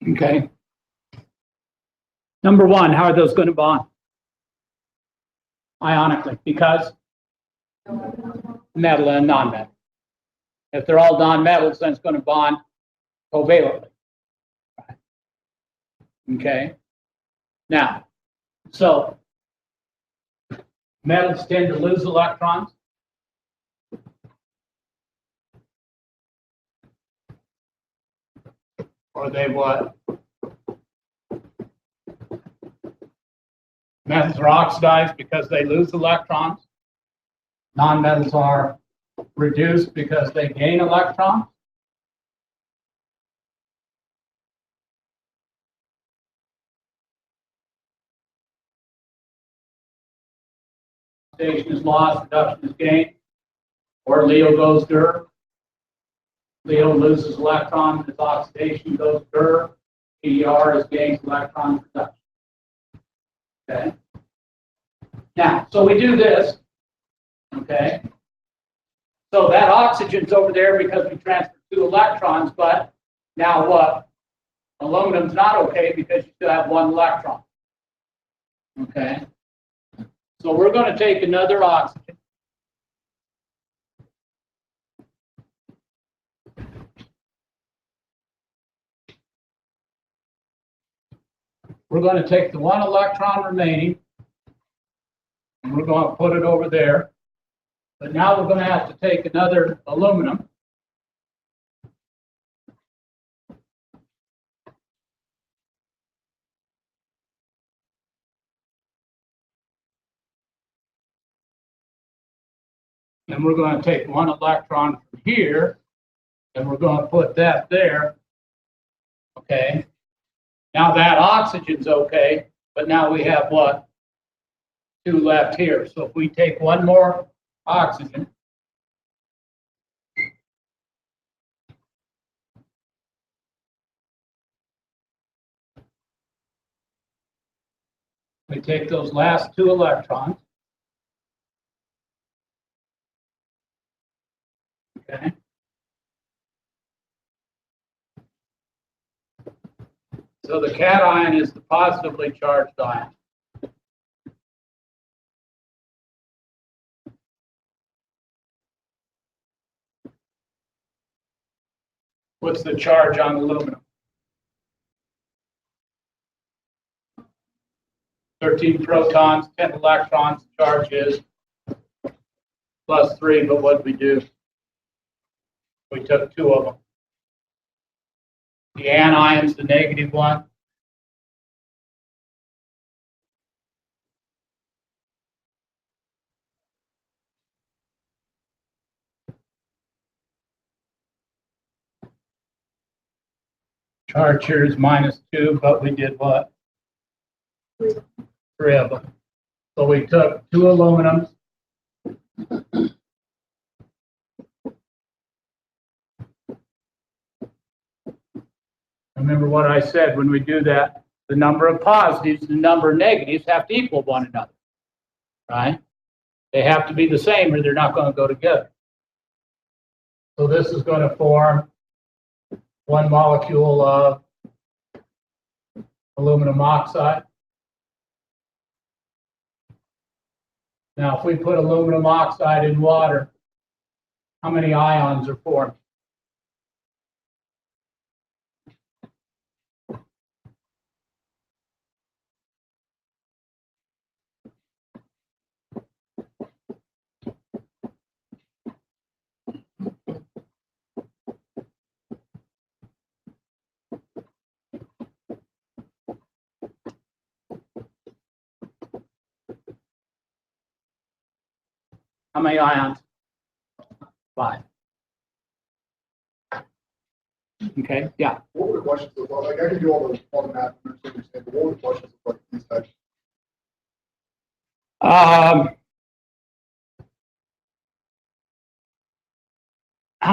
Okay. Number one, how are those going to bond? Ionically, because metal and non-metal. If they're all non-metals, then it's going to bond covalently. Okay. Now, so metals tend to lose electrons. Or they what? Metals are oxidized because they lose electrons. Non-metals are reduced because they gain electrons. Oxidation is lost, reduction is gained. Or Leo goes dir. Leo loses electrons, his oxidation goes dir. PDR is gains electron reduction. Okay. Now, so we do this. Okay. So that oxygen's over there because we transferred 2 electrons, but now what? Aluminum's not okay because you still have 1 electron. Okay. So we're going to take another oxygen. We're going to take the 1 electron remaining, and we're going to put it over there. But now we're going to have to take another aluminum. And we're going to take 1 electron from here, and we're going to put that there. Okay. Now that oxygen's okay, but now we have what? 2 left here. So if we take 1 more oxygen, we take those last 2 electrons. Okay. So the cation is the positively charged ion. What's the charge on aluminum? 13 protons, 10 electrons. The charge is +3, but what did we do? We took 2 of them. The anion's the -1. Charge here is -2, but we did what? 3 of them. So we took 2 aluminums. Remember what I said when we do that, the number of positives and the number of negatives have to equal one another, right? They have to be the same or they're not going to go together. So this is going to form 1 molecule of aluminum oxide. Now, if we put aluminum oxide in water, how many ions are formed? How many ions? 5. Okay, yeah. What were the questions look like? I can do all the math and understand, but what were the questions look like these types? How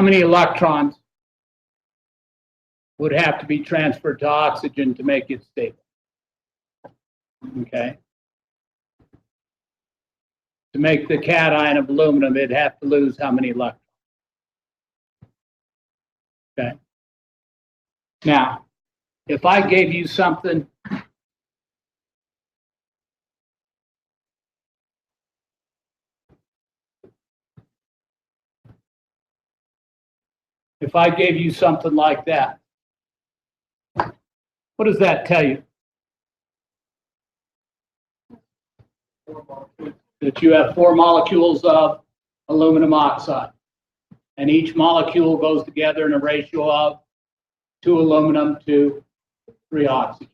many electrons would have to be transferred to oxygen to make it stable? Okay. To make the cation of aluminum, it'd have to lose how many electrons? Okay. Now, if I gave you something, if I gave you something like that, what does that tell you? That you have 4 molecules of aluminum oxide. And each molecule goes together in a ratio of 2 aluminum to 3 oxygen.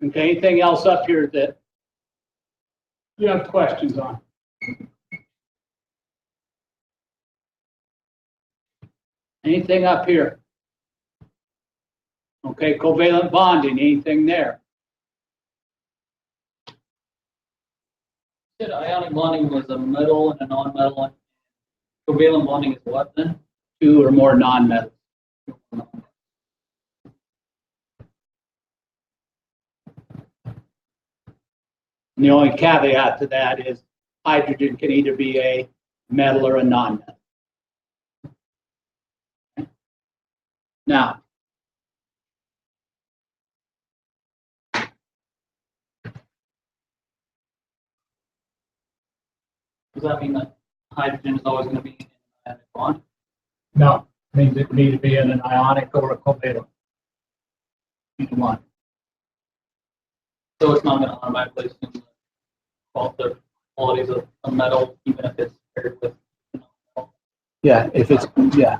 Okay, anything else up here that you have questions on? Anything up here? Okay, covalent bonding, anything there? Said ionic bonding was a metal and a non-metal. Covalent bonding is what then? 2 or more nonmetals. And the only caveat to that is hydrogen can either be a metal or a nonmetal. Now, Does that mean that hydrogen is always going to be in an ionic bond? no, means it can either be in an ionic or a covalent. Either one. So it's not going to automatically assume the qualities of a metal, even if it's paired with non-metal. Yeah, if it's, yeah.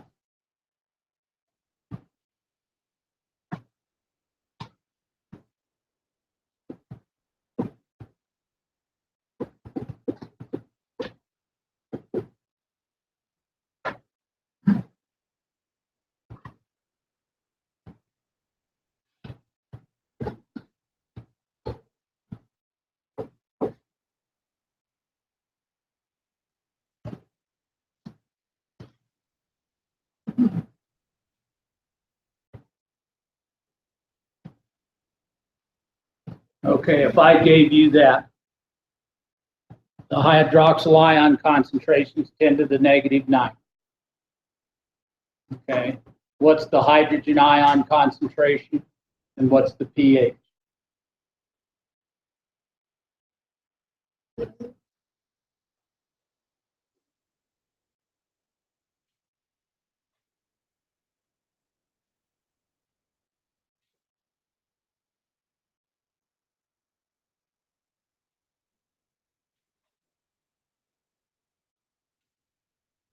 Okay, if I gave you that, the hydroxyl ion concentrations 10 to the negative 9. Okay, what's the hydrogen ion concentration and what's the pH?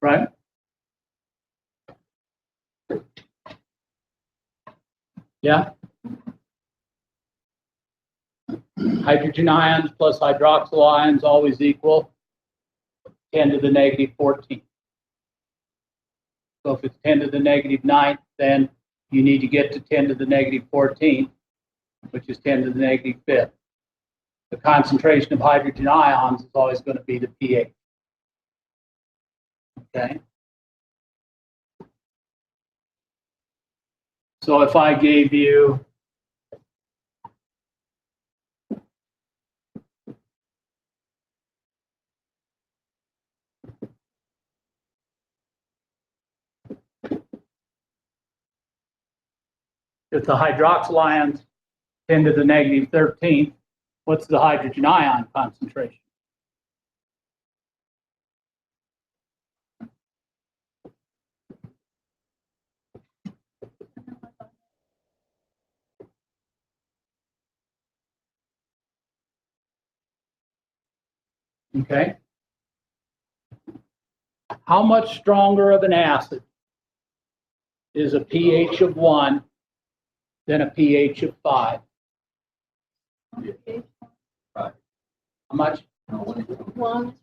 Right? Yeah? Hydrogen ions plus hydroxyl ions always equal 10 to the negative 14. So if it's 10 to the negative 9, then you need to get to 10 to the negative 14, which is 10 to the negative 5th. The concentration of hydrogen ions is always going to be the pH. Okay? So if I gave you if the hydroxyl ions 10 to the negative 13th, what's the hydrogen ion concentration? Okay? How much stronger of an acid is a pH of 1 than a pH of 5? How much? One.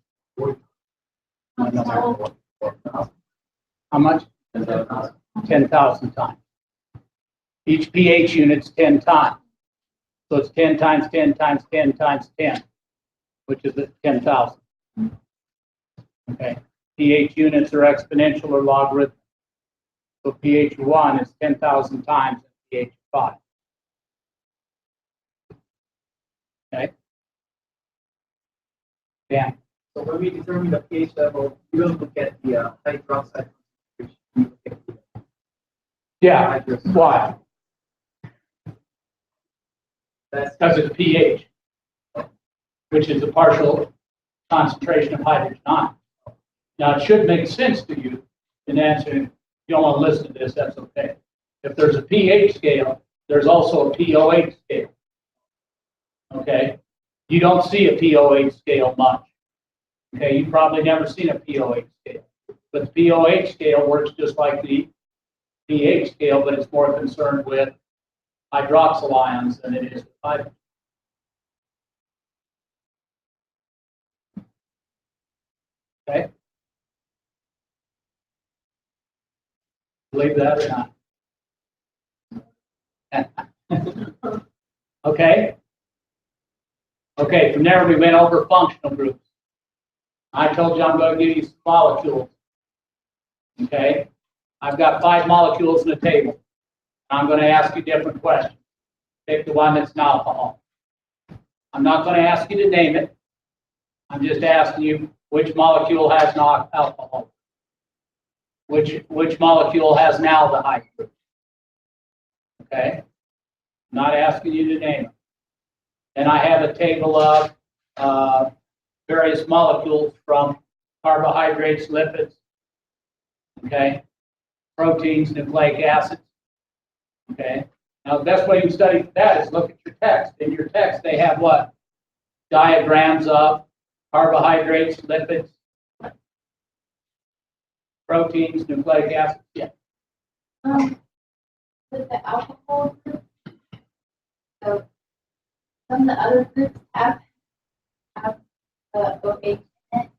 How much? 10,000 times. Each pH unit's 10 times. So it's 10 times 10 times 10 times 10, which is 10,000. Okay. pH units are exponential or logarithmic. So pH 1 is 10,000 times pH 5. Okay. Dan. So when we determine the pH level, we don't look at the hydroxide concentration. We look at Yeah, why? That's because of the pH, which is the partial concentration of hydrogen ions. Now, it should make sense to you in answering, if you don't want to listen to this, that's okay. If there's a pH scale, there's also a POH scale. Okay? You don't see a POH scale much. Okay? You've probably never seen a POH scale. But the POH scale works just like the pH scale, but it's more concerned with hydroxyl ions than it is with hydrogen. Okay? Believe that or not. Okay? Okay, from there we went over functional groups. I told you I'm going to give you some molecules. Okay? I've got 5 molecules in the table. I'm going to ask you different questions. Pick the one that's an alcohol. I'm not going to ask you to name it. I'm just asking you which molecule has an alcohol. Which molecule has an aldehyde group. Okay? I'm not asking you to name it. And I have a table of various molecules from carbohydrates, lipids, okay, proteins, nucleic acids. Okay. Now, the best way you can study that is look at your text. In your text, they have what? Diagrams of carbohydrates, lipids, proteins, nucleic acids. Yeah. With the alcohol group, so some of the other groups have the OH in it,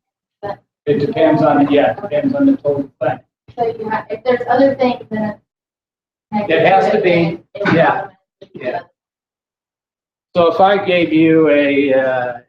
but It depends on it. Yeah, it depends on the total thing. so you have, if there's other things, then It has to be, yeah. Yeah. So if I gave you a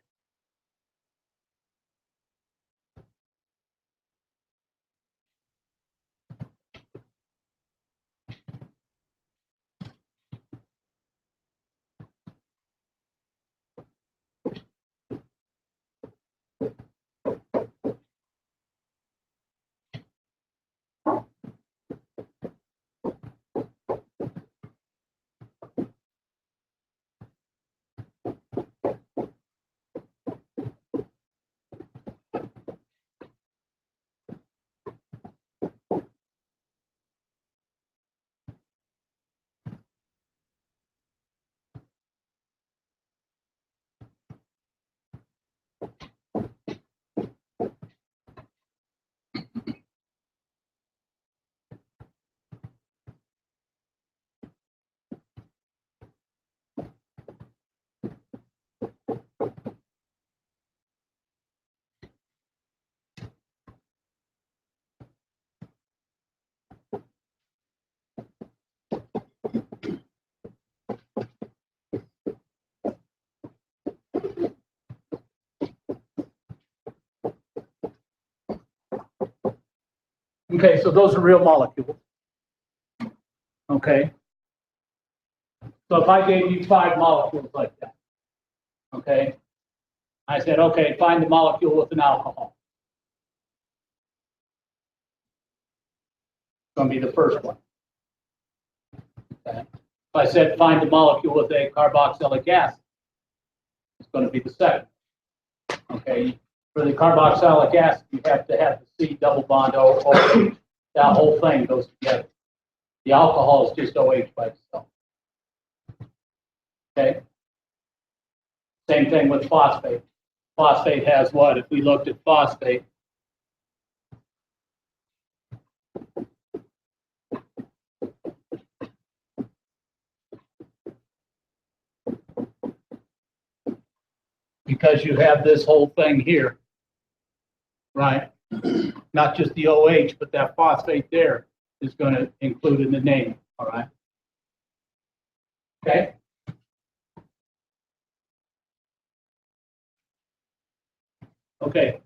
okay, so those are real molecules. Okay. So if I gave you 5 molecules like that, okay, I said, okay, find the molecule with an alcohol. It's going to be the first one. Okay. If I said find the molecule with a carboxylic acid, it's going to be the second. Okay. For the carboxylic acid, you have to have the C double bond OH. That whole thing goes together. The alcohol is just OH by itself. Okay. Same thing with phosphate. Phosphate has what? If we looked at phosphate, because you have this whole thing here, right? Not just the OH, but that phosphate there is going to include in the name, all right? Okay? Okay.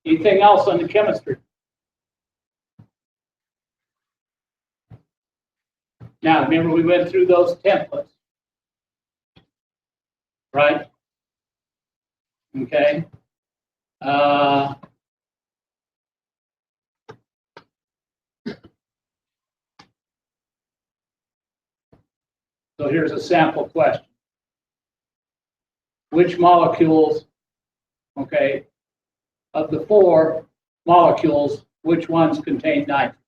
Anything else on the chemistry? Now, remember we went through those templates, right? Okay. So here's a sample question. Which molecules, okay, of the 4 molecules, which ones contain nitrogen?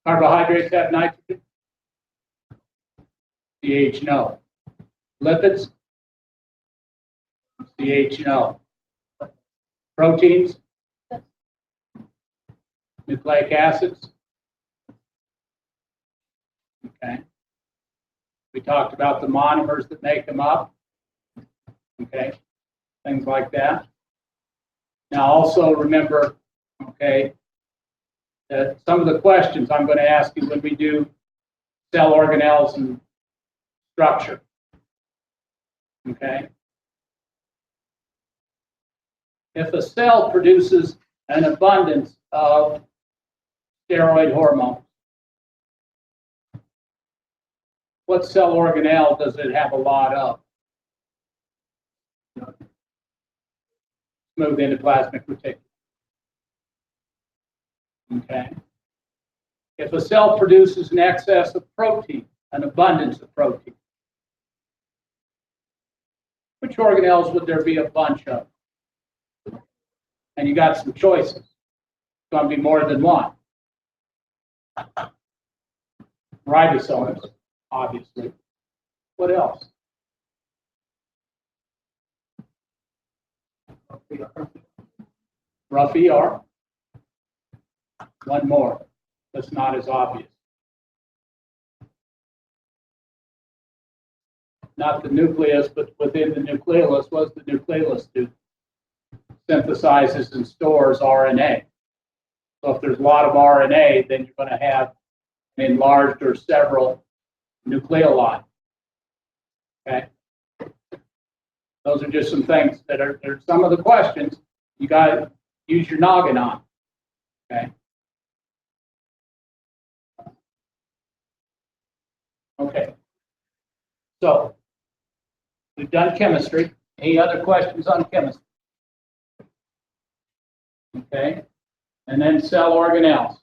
Carbohydrates have nitrogen? CH, no. Lipids? CH, no. Proteins? Nucleic acids? Okay. We talked about the monomers that make them up. Okay. Things like that. Now also remember, okay, that some of the questions I'm going to ask you when we do cell organelles and structure. Okay. If a cell produces an abundance of steroid hormones, what cell organelle does it have a lot of? Smooth endoplasmic reticulum. Okay. If a cell produces an excess of protein, an abundance of protein, which organelles would there be a bunch of? And you got some choices. It's going to be more than one. Ribosomes, obviously. What else? Rough ER. One more. That's not as obvious. Not the nucleus, but within the nucleolus, what does the nucleolus do? Synthesizes and stores RNA. So if there's a lot of RNA, then you're going to have an enlarged or several nucleoli. Okay? Those are just some things that are some of the questions you got to use your noggin on. Okay? Okay. So we've done chemistry. Any other questions on chemistry? Okay. And then cell organelles.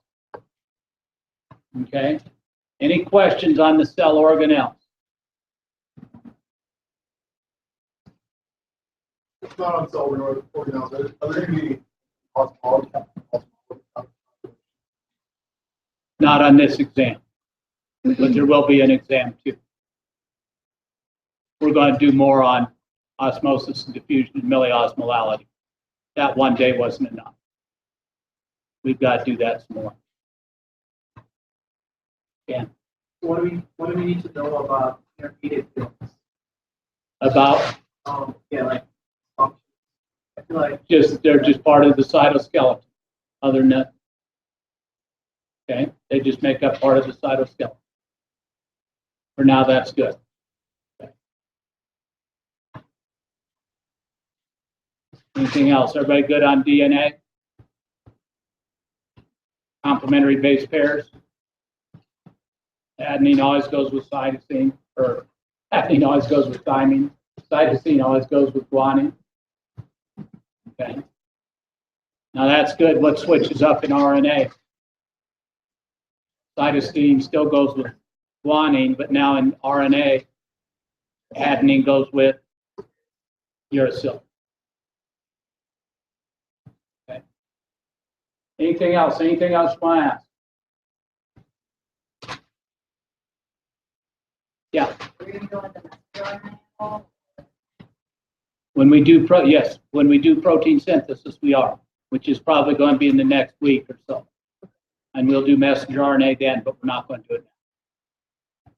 Okay. Any questions on the cell organelles? It's not on cell organelles. Are there going to be osmotic? Not on this exam, but there will be an exam too. We're going to do more on osmosis and diffusion and milliosmolality. That one day wasn't enough. We've got to do that some more. Yeah. What do we need to know about intermediate fields? About Like functions. I feel like they're just part of the cytoskeleton. Other than that, okay, they just make up part of the cytoskeleton. For now, that's good. Okay. Anything else? Everybody good on DNA? Complementary base pairs. Adenine always goes with cytosine, or adenine always goes with thymine. Cytosine always goes with guanine. Okay. Now that's good. What switches up in RNA? Cytosine still goes with guanine, but now in RNA, adenine goes with uracil. Okay. Anything else? Anything else you want to ask? Yeah. We're going to go with the messenger RNA. When we do when we do protein synthesis, we are, which is probably going to be in the next week or so. And we'll do messenger RNA then, but we're not going to do it now.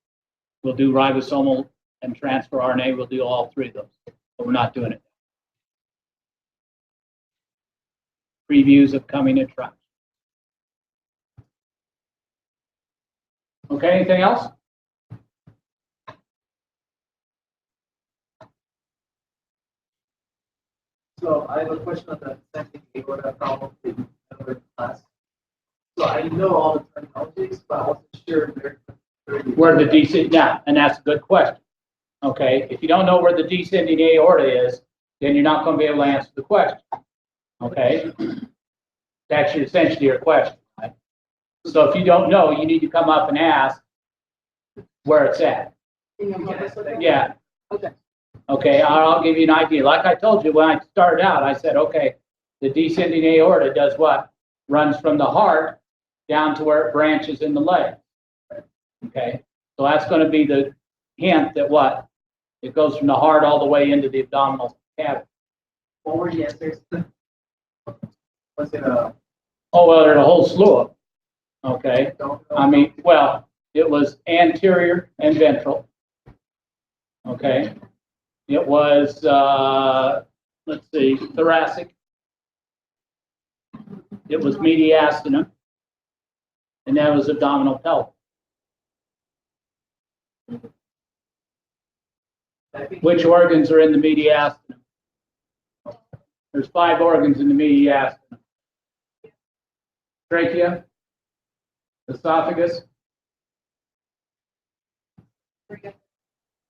We'll do ribosomal and transfer RNA. We'll do all 3 of those, but we're not doing it. Previews of coming attractions. Okay, anything else? So I have a question on the second aorta problem that you covered in class. So I know all the terminologies, but I wasn't sure Where the descending, yeah, and that's a good question. Okay, if you don't know where the descending aorta is, then you're not going to be able to answer the question. Okay? That's essentially your question, right? So if you don't know, you need to come up and ask where it's at. Yeah. Okay. Okay, I'll give you an idea. Like I told you, when I started out, I said, okay, the descending aorta does what? Runs from the heart down to where it branches in the leg. Okay, so that's going to be the hint that what? It goes from the heart all the way into the abdominal cavity. What were the answers? Was it Oh, well, there's a whole slew of them. Okay, don't know? I mean, well, it was anterior and ventral. Okay, it was, let's see, thoracic. It was mediastinum. And that was abdominal pelvic. I think Which organs are in the mediastinum? There's 5 organs in the mediastinum. Trachea, esophagus,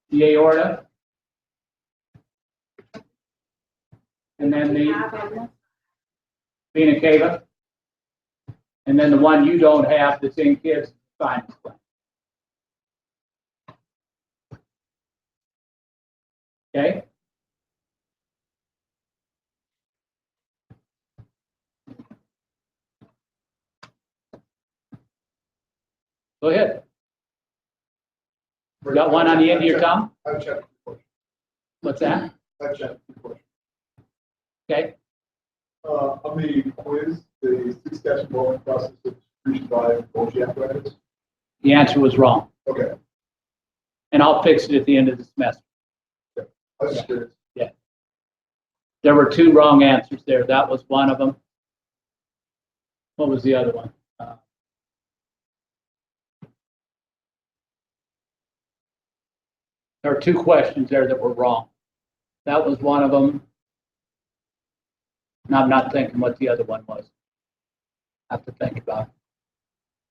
the aorta, and then the vena cava, and then the one you don't have that's in kids, sinus gland. Okay? Go ahead. You got one on the end of your tongue? I've checked. What's that? I've checked. Okay. On the quiz, the six-step enrollment process of distribution by Golgi apparatus. The answer was wrong. Okay, And I'll fix it at the end of the semester. I was just curious. There were 2 wrong answers there. That was one of them. What was the other one? There were 2 questions there that were wrong. That was one of them. And I'm not thinking what the other one was. I have to think about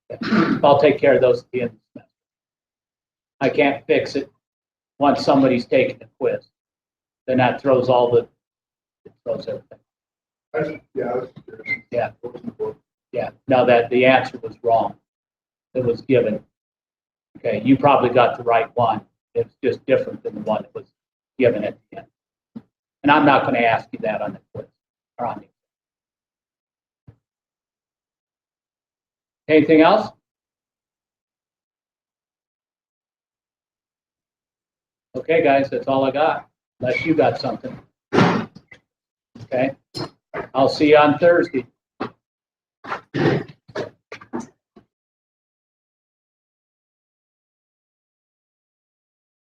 it. Okay. I'll take care of those at the end of the semester. I can't fix it once somebody's taken the quiz. Then that throws it throws everything. I was just curious. Yeah. What was the book? Yeah, no, that the answer was wrong. It was given. Okay, you probably got the right one. It's just different than the one that was given at the end. And I'm not going to ask you that on the quiz or on the. Anything else? Okay, guys, that's all I got. Unless you got something. Okay, I'll see you on Thursday.